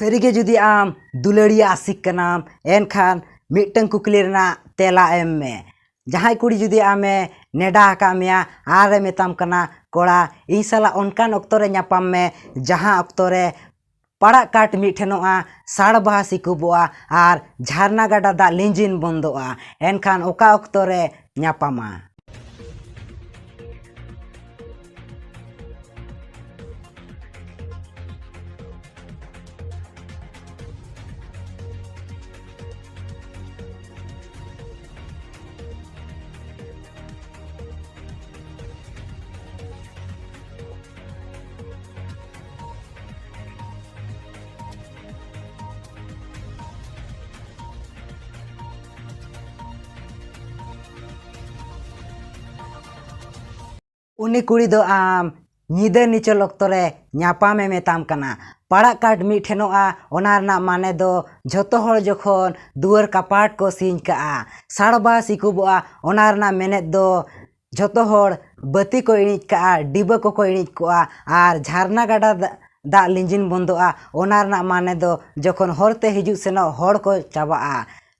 सारीगे जुदी आम दुलड़िया आशिक कनाम एनखान मिटन कुकली रना तेला एम में जहां कुड़ी जुदी आमे नेडा हका मेया आरे मेताम कना कोड़ा इन साला उनकान अक्तोरे न्यापाम में जहां अक्तोरे पड़ा काट मिठेनोआ साड़ बहा सिकुबोआ आर झारना गाडा दा लिंजिन बंदोआ एनखान ओका अक्तोरे न्यापामा उनी कुड़ी दो आम नीदे निचल अक्तोरे न्यापामे मेताम कना पड़ा काट मिठेनोआ ओनारना माने दो झोतो हर जखन दुआर कपाट को सीन का साड़बा सिकुबोआ ओनारना मेने दो झोतो हर बती को इणिज का डिबा को इणिज कोआ आर झारना गाडा दा लिंजिन बंदोआ ओनारना माने दो जखन हरते हिजुग सेनो हर को चाबाआ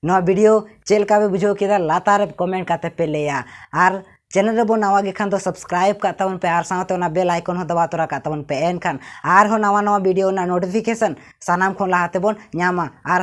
नवा वीडियो चेलका बे बुझो केदा लातार कमेंट काते पे लेया आर चैनल रे बो नवा गे खान तो सब्सक्राइब का तबन पे आर साथे ओना बेल आइकन हो दबा तोरा का तबन पे एन खान आर हो नवा नवा वीडियो ना नोटिफिकेशन सानाम खन लाहाते बोन न्यामा आर